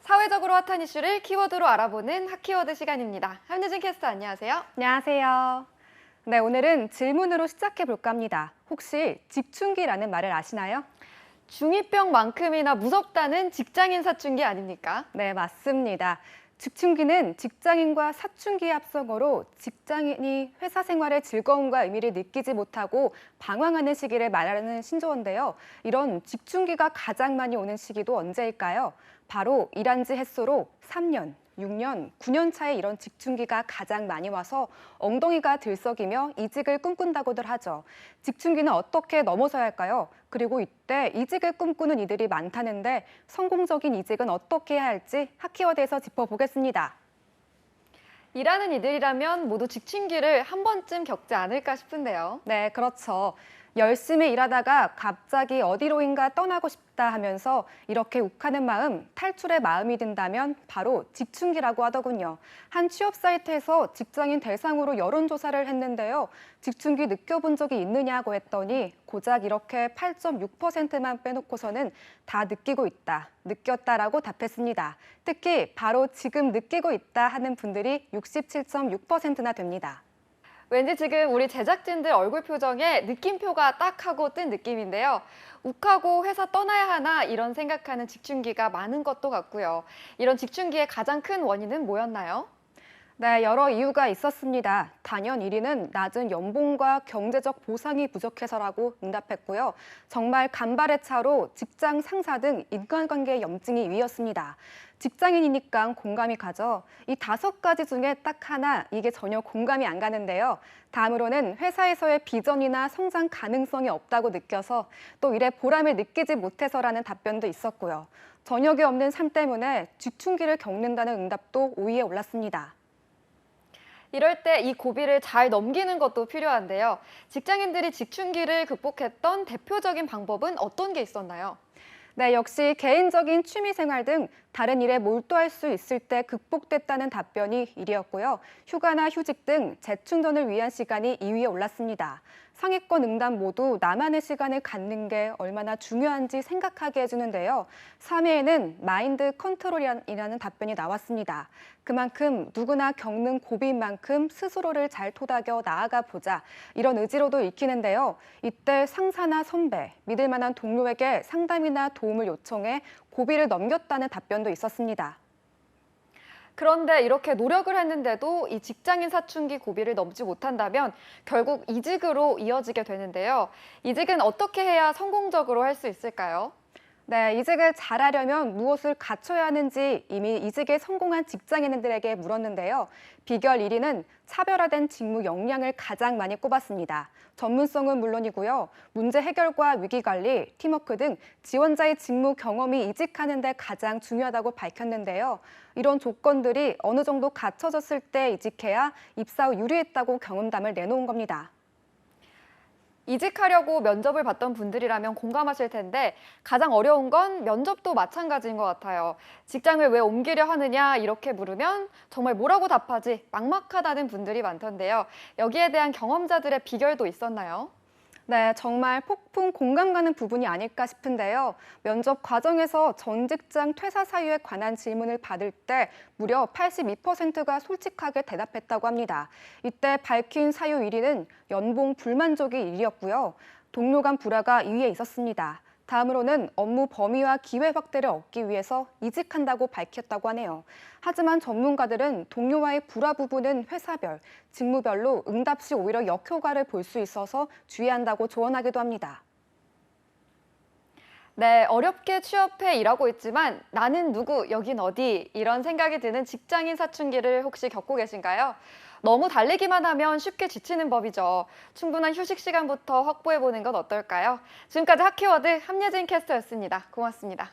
사회적으로 핫한 이슈를 키워드로 알아보는 핫키워드 시간입니다. 함유진 캐스터 안녕하세요. 안녕하세요. 네, 오늘은 질문으로 시작해 볼까 합니다. 혹시 직충기라는 말을 아시나요? 중2병만큼이나 무섭다는 직장인 사춘기 아닙니까? 네, 맞습니다. 직충기는 직장인과 사춘기의 합성어로 직장인이 회사 생활의 즐거움과 의미를 느끼지 못하고 방황하는 시기를 말하는 신조어인데요. 이런 직충기가 가장 많이 오는 시기도 언제일까요? 바로 일한 지 햇수로 3년, 6년, 9년 차에 이런 직충기가 가장 많이 와서 엉덩이가 들썩이며 이직을 꿈꾼다고들 하죠. 직충기는 어떻게 넘어서야 할까요? 그리고 이때 이직을 꿈꾸는 이들이 많다는데 성공적인 이직은 어떻게 해야 할지 핫키워드에서 짚어보겠습니다. 일하는 이들이라면 모두 직충기를 한 번쯤 겪지 않을까 싶은데요. 네, 그렇죠. 열심히 일하다가 갑자기 어디로인가 떠나고 싶다 하면서 이렇게 욱하는 마음, 탈출의 마음이 든다면 바로 직충기라고 하더군요. 한 취업 사이트에서 직장인 대상으로 여론조사를 했는데요. 직충기 느껴본 적이 있느냐고 했더니 고작 이렇게 8.6%만 빼놓고서는 다 느끼고 있다, 느꼈다라고 답했습니다. 특히 바로 지금 느끼고 있다 하는 분들이 67.6%나 됩니다. 왠지 지금 우리 제작진들 얼굴 표정에 느낌표가 딱 하고 뜬 느낌인데요. 욱하고 회사 떠나야 하나 이런 생각하는 직충기가 많은 것도 같고요. 이런 직충기의 가장 큰 원인은 뭐였나요? 네, 여러 이유가 있었습니다. 단연 1위는 낮은 연봉과 경제적 보상이 부족해서라고 응답했고요. 정말 간발의 차로 직장 상사 등 인간관계 염증이 2위였습니다. 직장인이니까 공감이 가죠. 이 5가지 중에 딱 하나, 이게 전혀 공감이 안 가는데요. 다음으로는 회사에서의 비전이나 성장 가능성이 없다고 느껴서 또 일에 보람을 느끼지 못해서라는 답변도 있었고요. 저녁이 없는 삶 때문에 직충기를 겪는다는 응답도 5위에 올랐습니다. 이럴 때 이 고비를 잘 넘기는 것도 필요한데요. 직장인들이 직충기를 극복했던 대표적인 방법은 어떤 게 있었나요? 네, 역시 개인적인 취미 생활 등 다른 일에 몰두할 수 있을 때 극복됐다는 답변이 1위였고요. 휴가나 휴직 등 재충전을 위한 시간이 2위에 올랐습니다. 상위권 응답 모두 나만의 시간을 갖는 게 얼마나 중요한지 생각하게 해주는데요. 3위에는 마인드 컨트롤이라는 답변이 나왔습니다. 그만큼 누구나 겪는 고비인 만큼 스스로를 잘 토닥여 나아가 보자, 이런 의지로도 읽히는데요. 이때 상사나 선배, 믿을 만한 동료에게 상담이나 도움을 요청해 고비를 넘겼다는 답변도 있었습니다. 그런데 이렇게 노력을 했는데도 이 직장인 사춘기 고비를 넘지 못한다면 결국 이직으로 이어지게 되는데요. 이직은 어떻게 해야 성공적으로 할 수 있을까요? 네, 이직을 잘하려면 무엇을 갖춰야 하는지 이미 이직에 성공한 직장인들에게 물었는데요. 비결 1위는 차별화된 직무 역량을 가장 많이 꼽았습니다. 전문성은 물론이고요. 문제 해결과 위기 관리, 팀워크 등 지원자의 직무 경험이 이직하는 데 가장 중요하다고 밝혔는데요. 이런 조건들이 어느 정도 갖춰졌을 때 이직해야 입사 후 유리했다고 경험담을 내놓은 겁니다. 이직하려고 면접을 봤던 분들이라면 공감하실 텐데 가장 어려운 건 면접도 마찬가지인 것 같아요. 직장을 왜 옮기려 하느냐 이렇게 물으면 정말 뭐라고 답하지 막막하다는 분들이 많던데요. 여기에 대한 경험자들의 비결도 있었나요? 네, 정말 폭풍 공감 가는 부분이 아닐까 싶은데요. 면접 과정에서 전 직장 퇴사 사유에 관한 질문을 받을 때 무려 82%가 솔직하게 대답했다고 합니다. 이때 밝힌 사유 1위는 연봉 불만족이 1위였고요. 동료 간 불화가 2위에 있었습니다. 다음으로는 업무 범위와 기회 확대를 얻기 위해서 이직한다고 밝혔다고 하네요. 하지만 전문가들은 동료와의 불화 부분은 회사별, 직무별로 응답 시 오히려 역효과를 볼 수 있어서 주의한다고 조언하기도 합니다. 네, 어렵게 취업해 일하고 있지만 나는 누구, 여긴 어디 이런 생각이 드는 직장인 사춘기를 혹시 겪고 계신가요? 너무 달리기만 하면 쉽게 지치는 법이죠. 충분한 휴식 시간부터 확보해보는 건 어떨까요? 지금까지 핫키워드 함예진 캐스터였습니다. 고맙습니다.